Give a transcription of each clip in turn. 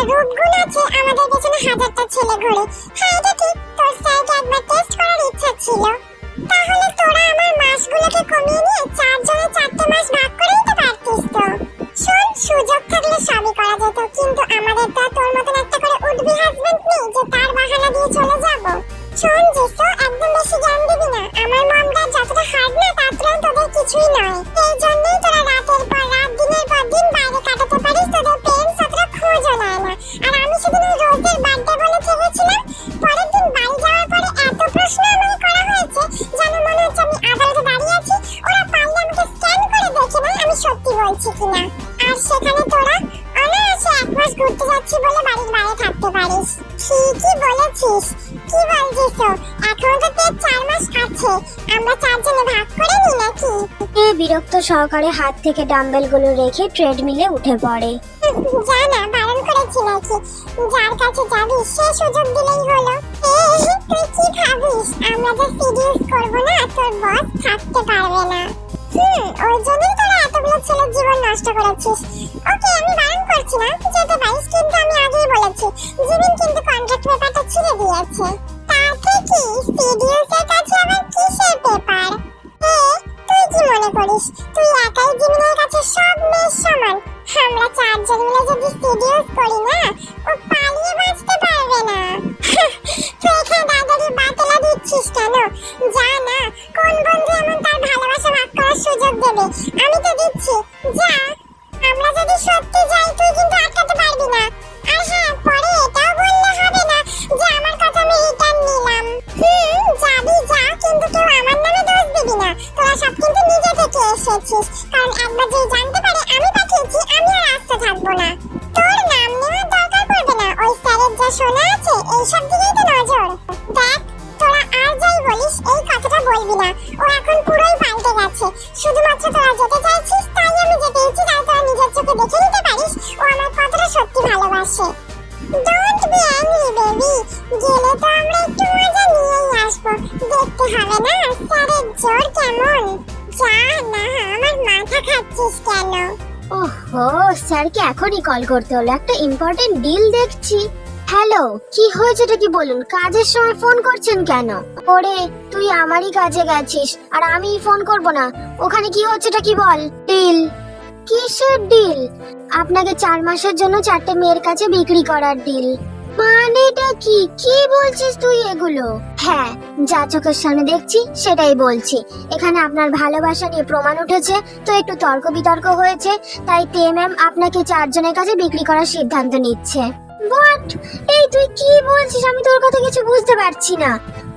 রূপগুণ আছে আমাদের পেছনে হাজারটা ছেলে ঘোরে। হ্যাঁ এটা ঠিক, তোর স্যারকে একবার টেস্ট করার ইচ্ছা ছিল। তাহলে তোরা আমার মাসগুলোকে কমিয়ে নিয়ে চারজনে 4টে মাস ভাগ করে নিতে পারতিস তো। শোন, সুযোগ থাকলে সবই করা যেত, কিন্তু আমাদের তো তোর মতন একটা করে উডবি হাজবেন্ড নেই যে তার বাহানা দিয়ে চলে যাব। শোন জিসো, একদম বেশি জ্ঞান দিবি না। আমার মমটা যতটা হার্ড না তার তুলনায় তোদের কিছুই নয়। এই জন্যই তোরা রাতের পর রাত দিনের পর দিন বাইরে কাটাতে পারিস, তোদের পেরেন্টস অতটা খোঁজও নেয় না। আর আমি সেদিন ওই রোজের বার্থডে বলে থেকেছিলাম, পরের দিন বাড়ি যাওয়ার পরে এত প্রশ্ন আমাকে করা হয়েছে যেন মনে হচ্ছে আমি আদালতে দাঁড়িয়ে আছি। ওরা পারলে আমাকে স্ক্যান করে দেখে নেয় আমি সত্যি বলছি কিনা। আর সেখানে তোরা অনায়াসে 1 মাস ঘুরতে যাচ্ছি বলে বাড়ির বাইরে থাকতে পারিস। ঠিকই বলেছিস। কি বলছিস? এখন তো তোর 4 মাস আছে, আমরা চারজনে ভাগ করে নিই নাকি? বিরক্ত সহকারে হাত থেকে ডাম্বেলগুলো রেখে ট্রেডমিলে উঠে পড়ে। জানা বারণ করেছি নাকি? যার কাছে যাবি সে সুযোগ দিলেই হলো। তুই কি ভাবিস আমরা যে সিরিয়াস করব না তোর বস থাকতে পারবে না? ওই জন্যই তোরা এতগুলো ছেলের জীবন নষ্ট করেছিস। ওকে আমি বারণ করছি না, যেতে পারিস, কিন্তু আমি আগেই বলেছি জিমিন কিন্তু কন্ট্রাক্ট পেপারটা ছিঁড়ে দিয়েছে। তাতে কি সিরিয়াসের কাছে আবার কিসের পেপার? তুই কি মনে করিস তুই একাই জিমিনের কাছে সব মেয়ের সমান? আমরা চারজন মিলে যদি সিরিয়াস করি না, ও পালিয়ে বাঁচতে পারবে না। তুই এখানে দাদারি বাতলা দিচ্ছিস কেন? যা না, কোন বন্ধু এমন তার ভালোবাসা ভাগ করার সুযোগ দেবে? আমি তো দিচ্ছি, যা। আমরা যদি সত্যি যাই তুই কিন্তু আটকাতে পারবি না। আর হ্যাঁ, পরে এটাও বললে হবে না যে আমার কথা আমি রিটার্ন নিলাম। যাবি যা, কিন্তু কেউ আমার নামে দোষ দিবি না। তোরা সব কিন্তু নিজে থেকে এসেছিস, কারণ একবার যে জানতে পারে আমি পাঠিয়েছি আমি আর আসতে থাকবো না। তোর নাম নেওয়ার দরকার পড়বে না, ওই স্যারের যা শোনা আছে এইসব দিকেই তো নজর। দেখ, তোরা আর যাই বলিস এই কথাটা বলবি না। ও এখন পুরোই পাল্টে গেছে। শুধুমাত্র তোরা যেতে চাইছিস তাই আমি যেতেছি, তাই তোরা নিজের চোখে দেখে নিতে পারিস ও আমার কতটা সত্যি ভালোবাসে। ডোন্ট বি অ্যাংরি বেবি, গেলে তো আমরা একটু মজা নিয়েই আসবো। দেখতে হবে না স্যারের জোর কেমন। যা না, আমার মাথা খাচ্ছিস কেন? ওহো, স্যারকে এখনই কল করতে হলো, একটা ইম্পর্টেন্ট ডিল দেখছি। হ্যালো, কি হয়েছেটা কি বলুন? কাজের সময় ফোন করছেন কেন? ওরে, তুই আমারই কাজে গেছিস আর আমি ফোন করব না। ওখানে কি হচ্ছেটা কি বল? ডিল? কিসের ডিল? আপনাকে 4 মাসের জন্য 4টে মেয়ের কাছে বিক্রি করার ডিল। মানেটা কি? কি বলছিস তুই এগুলো? হ্যাঁ, যা চোখের সামনে দেখছি সেটাই বলছি। এখানে আপনার ভালোবাসা নিয়ে প্রমাণ উঠেছে, তো একটু তর্ক বিতর্ক হয়েছে, তাই তে ম্যাম আপনাকে 4 জনের কাছে বিক্রি করার সিদ্ধান্ত নিচ্ছে। হোয়াট? এই তুই কি বলছিস? আমি তোর কথা কিছু বুঝতে পারছি না।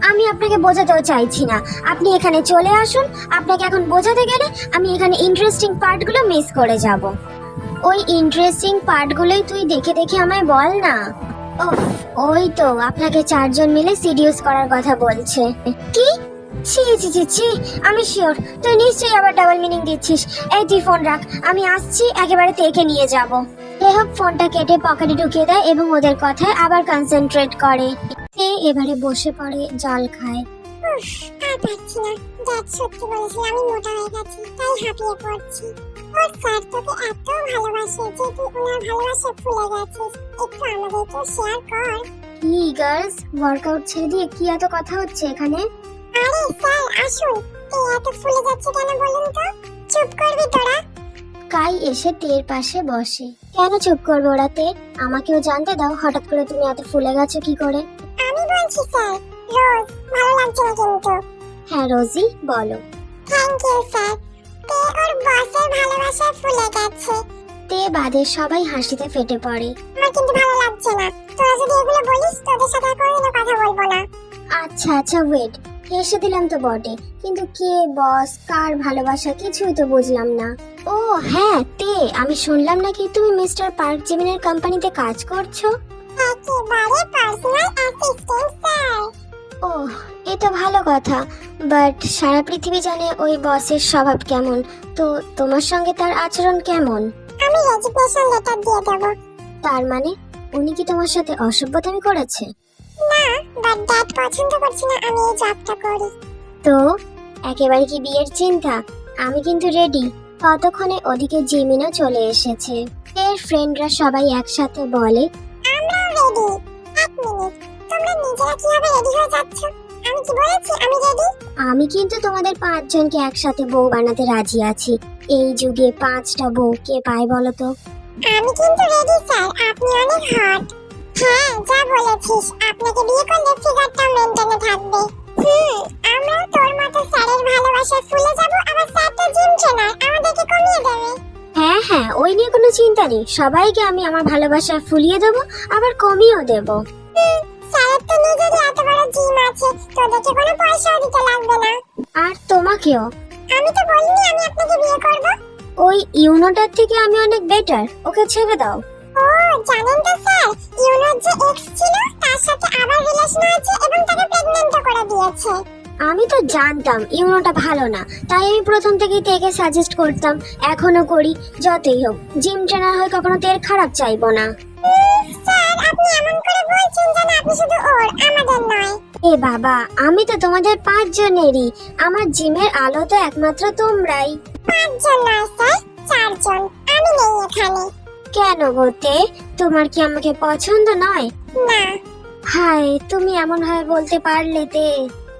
আমি আপনাকে বোঝাতেও চাইছি না, আপনি এখানে চলে আসুন। আপনাকে এখন বোঝাতে গেলে আমি এখানে ইন্টারেস্টিং পার্টগুলো মিস করে যাব। ওই ইন্টারেস্টিং পার্টগুলোই তুই দেখে দেখে আমায় বল না। ওহ, ওই তো আপনাকে 4 জন মিলে সিডিউস করার কথা বলছে। কি? ছি ছি ছি ছি, আমি শিওর তুই নিশ্চয়ই আবার ডাবল মিনিং দিচ্ছিস। এই তুই ফোন রাখ, আমি আসছি, একেবারে তেকে নিয়ে যাব। লেহক ফোনটা কেটে পকেটে ঢুকিয়ে দেয় এবং ওদের কথায় আবার কনসেন্ট্রেট করে। এবারে বসে পড়ে, জল খায়। আর পারছি না। দেখ, সত্যি বলেছি আমি মোটা হয়ে গেছি, তাই হাঁপিয়ে পড়ছি। ওর স্যার তোকে এত ভালোবাসে যে তুই ওনার ভালোবাসে ফুলে গেছিস। একটু আমাদেরকে শেয়ার কর। কি গার্লস, ওয়ার্কআউট ছেড়ে দিয়ে কি এত কথা হচ্ছে এখানে? আরে স্যার আসুন। তুই এত ফুলে যাচ্ছে কেন বলুন তো? চুপ করবি তোরা? কাই এসে তের পাশে বসে। কেন চুপ করবো ওরা তে? আমাকেও জানতে দাও, হঠাৎ করে তুমি এত ফুলে গেছো কি করে? আমি বলছি স্যার, রোজ ভালো লাগছে না কিন্তু। হ্যাঁ রোজি, বলো। Thank you sir. তে ওর বসের ভালোবাসায় ফুলে গেছে। তে বাদে সবাই হাসিতে ফেটে পড়ে। আমার কিন্তু ভালো লাগছে না। তোরা যদি এগুলো বলিস তোদের সাথে আর কোনোদিনও কথা বলবো না। আচ্ছা আচ্ছা ওয়েট, হেসে দিলাম তো বটে, কিন্তু কে বস, কার ভালোবাসা কিছুই তো বুঝলাম না। ও হ্যাঁ তে, আমি শুনলাম নাকি তুমি মিস্টার পার্ক জিমিনের কোম্পানিতে কাজ করছো। একেবারে পার্সোনাল অ্যাসিস্ট্যান্ট স্যার। ও, এ তো ভালো কথা, বাট সারা পৃথিবী জানে ওই বসের স্বভাব কেমন, তো তোমার সঙ্গে তার আচরণ কেমন? আমি রেজিগনেশন লেটার দিয়ে দেব। তার মানে উনি কি তোমার সাথে অসভ্যতামি করেছে? না, বাট ড্যাড পছন্দ করছে না আমি এই জবটা করি। তো একেবারে কি বিয়ের চিন্তা? আমি কিন্তু রেডি। ততক্ষণে ওদিকে জিমিনও চলে এসেছে। এর ফ্রেন্ডরা সবাই একসাথে বলে, মেয়েরা কিভাবে রেডি হয়ে যাচ্ছ? আমি কি বলেছি আমি রেডি? আমি কিন্তু তোমাদের 5 জনকে একসাথে বউ বানাতে রাজি আছি। এই যুগে 5টা বউ কে পায় বলো তো? আমি কিন্তু রেডি স্যার, আপনি অনেক হট। হ্যাঁ, যা বলেছিস, আপনাকে বিয়ে করলে ফিগারটা মেইনটেইনে থাকবে। আমরা তোর মতো স্যারের ভালোবাসায় ফুলে যাব, আবার স্যার তো জিম ট্রেনার, আমাদেরকে কমিয়ে দেবে। হ্যাঁ হ্যাঁ, ওই নিয়ে কোনো চিন্তা নেই, সবাইকে আমি আমার ভালোবাসা ফুলিয়ে দেবো, আবার কমিয়েও দেবো। স্যারের তো নিজেরই এত বড় জিম আছে, তোদেরকে কোনো পয়সাও দিতে লাগবে না। আর তোমাকেও। আমি তো বলিনি আমি আপনাকে বিয়ে করব। ওই ইউনোটার থেকে আমি অনেক বেটার, ওকে ছেড়ে দাও। ও জানেন তো স্যার, ইউনোর যে এক্স ছিল তার সাথে আবার রিলেশন হয়েছে এবং তাকে প্রেগন্যান্টও করে দিয়েছে। আমি তো জানতাম ইউনোটা ভালো না, তাই আমি প্রথম থেকেই তেকে সাজেস্ট করতাম, এখনো করি। যতই হোক, জিম ট্রেনার হয়ে কখনো তের খারাপ চাইবো না। স্যার আপনি এমন করে বলছেন যেন আপনি শুধু ওর, আমাদের নয়। এ বাবা, আমি তো তোমাদের 5 জনেরই, আমার জিমের আলো তো একমাত্র তোমরাই। 5 জন নয় স্যার, 4 জন। আমি নেই এখানে। কেন গোতে, তোমার কি আমাকে পছন্দ নয়? না। হায়, তুমি এমন ভাবে বলতে পারলে তে।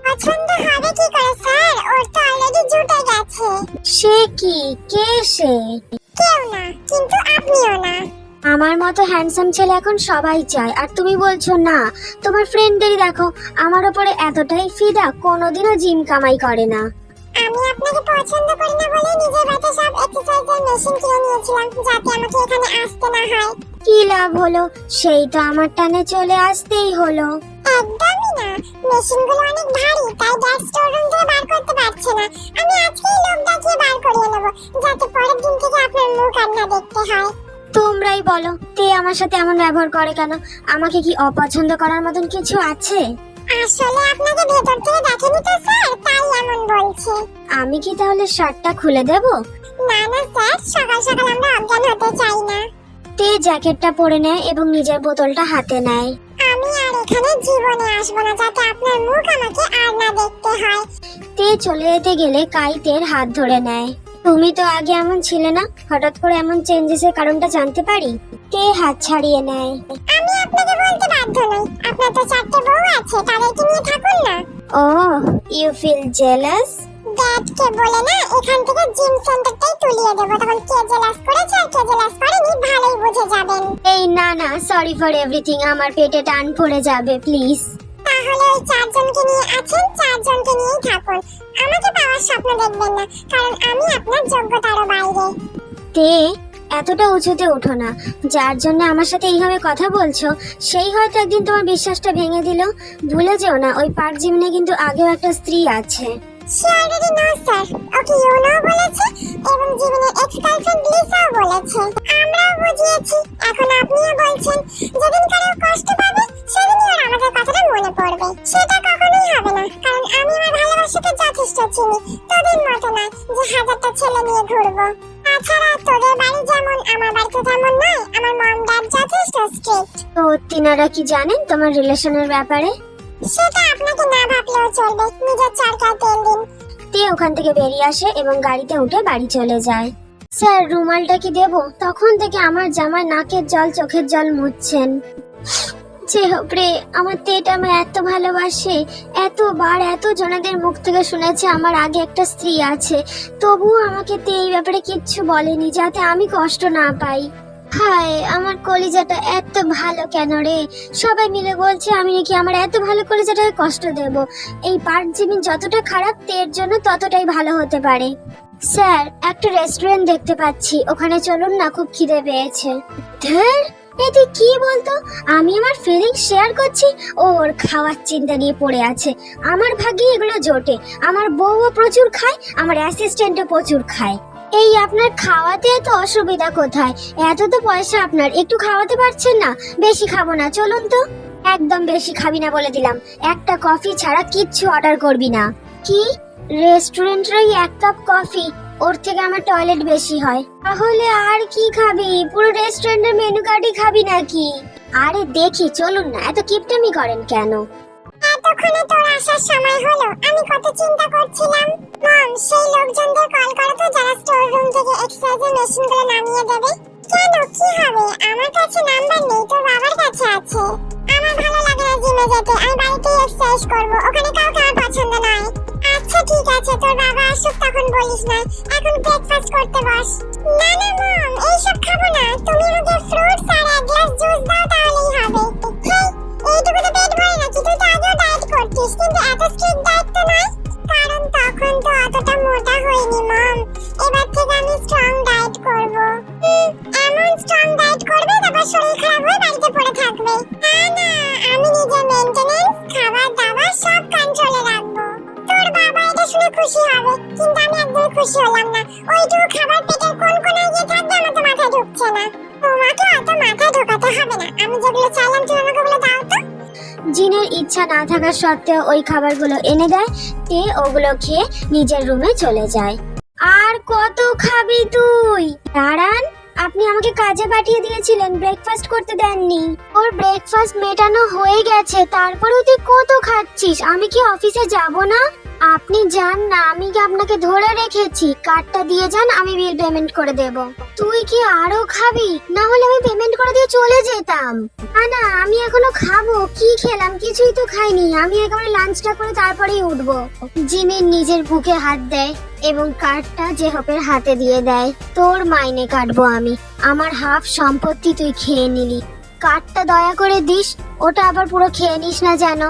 পছন্দ হবে কি করে স্যার, ওর তো অলরেডি জুটে গেছে। সে কি, কে সে? কেউ না, কিন্তু আপনিও না। আমার মতো হ্যান্ডসাম ছেলে এখন সবাই চায়, আর তুমি বলছো না? তোমার ফ্রেন্ডদেরই দেখো, আমার উপরে এতটাই ফিদা, কোনোদিনও জিম কামাই করে না। আমি আপনাকে পছন্দ করি না বলে নিজের বাড়িতে সব এক্সারসাইজের মেশিন কিনে নিয়েছিলাম, যাতে আমাকে এখানে আসতে না হয়। কি লাভ হলো? সেই তো আমার টানে চলে আসতেই হলো। একদমই না, মেশিনগুলো অনেক ভারী, তাই ড্যাড স্টোর রুম থেকে বার করতে পারছে না। আমি আজকেই লোক ডাকিয়ে বার করিয়ে নেব, যাতে পরের দিন থেকে আপনার মুখ আর না দেখতে হয়। তোমরাই বলো, তে আমার সাথে এমন ব্যবহার করে কেন? আমাকে কি অপছন্দ করার মতন কিছু আছে? আসলে আপনাকে ভেতর থেকে দেখেনি তো স্যার, তাই এমন বলছে। আমি কি তাহলে শার্টটা খুলে দেব? না না স্যার, সকাল সকাল আমরা অজ্ঞান হতে চাই না। তে জ্যাকেটটা পরে নেয় এবং নিজের বোতলটা হাতে নেয়। আমি আর এখানে জীবনে আসবো না, যাতে আপনার মুখ আমাকে আর না দেখতে হয়। তে চলে যেতে গেলে কাই তের হাত ধরে নেয়। তুমি তো আগে এমন ছিলে না, হঠাৎ করে এমন চেঞ্জেসের কারণটা জানতে পারি? তে হাত ছাড়িয়ে নেয়। আমি আপনাকে বলতে বাধ্য নই, আপনার তো 4টে বউ আছে, তাদেরকে নিয়ে থাকুন না। ও, ইউ ফিল জেলাস? ড্যাডকে বলে না এখান থেকে জিম সেন্টারটাই তুলিয়ে দেবো, তখন কে জেলাস করেছে আর কে জেলাস করেনি ভালোই বুঝে যাবেন। এই না না, সরি ফর এভরিথিং, আমার পেটে টান পড়ে যাবে, প্লিজ। তাহলে ওই 4 জনকে নিয়ে আছেন, 4 জনকে নিয়েই থাকুন। আমাকে পাওয়ার স্বপ্ন দেখবেন না, কারণ আমি আপনার যোগ্যতারও বাইরে। তে, এতটা উঁচুতে ওঠো না। যার জন্য আমার সাথে এইভাবে কথা বলছো, সেই হয়তো একদিন তোমার বিশ্বাসটা ভেঙে দিল। ভুলে যেও না, ওই পার্ক জিমনে কিন্তু আগেও একটা স্ত্রী আছে। সে অলরেডি নো স্যার, ওকে ইউনো বলেছে এবং জীবনের এক্স গার্লফ্রেন্ড লিসাও বলেছে। আমরাও বুঝিয়েছি, এখন আপনিও বলছেন। যেদিন কারো কষ্ট পাবে সেদিনই ওর আমাদের কথাটা মনে পড়বে। সেটা কখনোই হবে না, কারণ আমি আমার ভালোবাসাকে যথেষ্ট চিনি। তোদের মতো নয় যে 1000টা ছেলে নিয়ে ঘুরবো। তাছাড়া তোদের বাড়ি যেমন আমার বাড়িতে তেমন নয়, আমার মম ড্যাড যথেষ্ট স্ট্রিক্ট। তো তিনারা কি জানেন তোমার রিলেশনের ব্যাপারে? সেটা আপনাকে না ভাবলেও চলবে, নিজের চরকায় তেল দিন। তে ওখান থেকে বেরিয়ে আসে এবং গাড়িতে উঠে বাড়ি চলে যায়। স্যার, রুমালটা কি দেবো? তখন থেকে আমার জামায় নাকের জল চোখের জল মুছছেন। যে হোক রে, আমার তেট আমায় এত ভালোবাসে। এতবার এত জনাদের মুখ থেকে শুনেছে আমার আগে একটা স্ত্রী আছে, তবুও আমাকে তে এই ব্যাপারে কিচ্ছু বলেনি, যাতে আমি কষ্ট না পাই। হায়, আমার কলিজাটা এত ভালো কেন রে? সবাই মিলে বলছে আমি নাকি আমার এত ভালো কলিজাটাকে কষ্ট দেব। এই পার্ক জিমিন যতটা খারাপ, তের জন্য ততটাই ভালো হতে পারে। স্যার, একটা রেস্টুরেন্ট দেখতে পাচ্ছি, ওখানে চলুন না, খুব খিদে পেয়েছে। ধুর, এতে কি বলতো, আমি আমার ফিলিংস শেয়ার করছি, ওর খাওয়ার চিন্তা নিয়ে পড়ে আছে। আমার ভাগ্যে এগুলো জোটে, আমার বউও প্রচুর খায়, আমার অ্যাসিস্ট্যান্টও প্রচুর খায়। এই আপনার খাওয়াতে এত অসুবিধা কোথায়? এত তো পয়সা আপনার, একটু খাওয়াতে পারছেন না? বেশি খাবো না, চলুন তো। একদম বেশি খাবি না বলে দিলাম, একটা কফি ছাড়া কিচ্ছু অর্ডার করবি না। কি? রেস্টুরেন্টের ওই 1 কাপ কফি, ওর থেকে আমার টয়লেট বেশি হয়। তাহলে আর কি খাবি? পুরো রেস্টুরেন্টের মেনু কার্ডই খাবি নাকি? আরে দেখি, চলুন না, এত কিপটামি করেন কেন? এতক্ষণে তোর আসার সময় হলো, আমি কত চিন্তা করছিলাম। মম, সেই লোকজনদের কল করো তো, যারা স্টোর রুম থেকে এক্সারসাইজের মেশিনগুলো নামিয়ে দেবে। কেন, কি হবে? আমার কাছে নাম্বার নেই, তোর বাবার কাছে আছে। আমার ভালো লাগে না জিমে যেতে, আমি বাড়িতে ফ্রেশ করব, ওখানে কাউকে আমার পছন্দ নয়। আচ্ছা ঠিক আছে, তোর বাবা আসুক তখন বলিস না, এখন ব্রেকফাস্ট করতে বস। না না মম, এইসব খাবো না, তুমি আমাকে ফ্রুটস আর এক গ্লাস জুস দাও তাহলেই হবে। হেই, এইটুকু তো পেট ভরে নাকি? তুই তো আগেও ডায়েট করতিস, কিন্তু এত স্ট্রিক্ট ডায়েট তো নয়। কারণ তখন তো অতটা মোটা হইনি মম, এবার থেকে আমি স্ট্রং ডায়েট করব। এমন স্ট্রং ডায়েট করবে তারপর শরীর খারাপ হয়ে বাড়িতে পড়ে থাকবে। না না, আমি নিজের মেইনটেনেন্স, খাবার দাবার সব কন্ট্রোলে রাখবো। তোর বাবা এটা শুনে খুশি হবে, কিন্তু আমি একদম খুশি হলাম না। ওইটুকু খাবার পেটের কোন কোনায় গিয়ে থাকবে আমার তো মাথায় ঢুকছে না। তোমাকে অত মাথায় ঢোকাতে হবে না, আমি যেগুলো চাইলাম তুমি আমাকে ওগুলো দাও তো। জিনের ইচ্ছা না থাকা সত্ত্বেও ওই খাবারগুলো এনে দেয়। তে ওগুলো খেয়ে নিজের রুমে চলে যায়। আর কত খাবি তুই? দাঁড়ান, আপনি আমাকে কাজে পাঠিয়ে দিয়েছিলেন, ব্রেকফাস্ট করতে দেননি। ওর ব্রেকফাস্ট মেটানো হয়ে গেছে, তারপরেও তুই কত খাচ্ছিস? আমি কি অফিসে যাব না? আপনি যান না, আমি কি আপনাকে ধরে রেখেছি? কার্ডটা দিয়ে যান, আমি বিল পেমেন্ট করে দেব। তুই কি আরো খাবি? না হলে আমি পেমেন্ট করে দিয়ে চলে যেতাম। না না, আমি এখনো খাবো। কি খেলাম? কিছুই তো খাইনি। আমি একেবারে লাঞ্চটা করে তারপরেই উঠবো। জিমিন নিজের বুকে হাত দেয় এবং কার্ডটা জেহপের হাতে দিয়ে দেয়। তোর মাইনে কাটবো আমি, আমার হাফ সম্পত্তি তুই খেয়ে নিলি। কার্ডটা দয়া করে দিস, ওটা আবার পুরো খেয়ে নিস না যেন।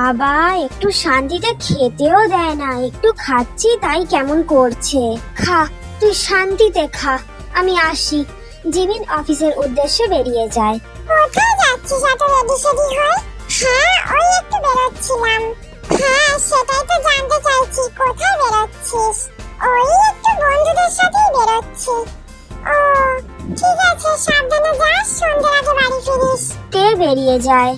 বাবা একটু শান্তিতে খেতেও দেয় না, একটু খাচ্ছি তাই কেমন করছে। খা, তুই শান্তিতে খা, আমি আসি। জিমিন অফিসের উদ্দেশ্যে বেরিয়ে যায়। কোথায় যাচ্ছিস এত রেডি সেডি হয়ে? হ্যাঁ, ওই একটু বেরোচ্ছিলাম। হ্যাঁ, সেটাই তো জানতে চাইছি, কোথায় বেরোচ্ছিস? ওই একটু বন্ধুদের সাথেই বেরোচ্ছি। ও ঠিক আছে, সাবধানে যাস, সন্ধ্যের আগে বাড়ি ফিরিস। তে বেরিয়ে যায়।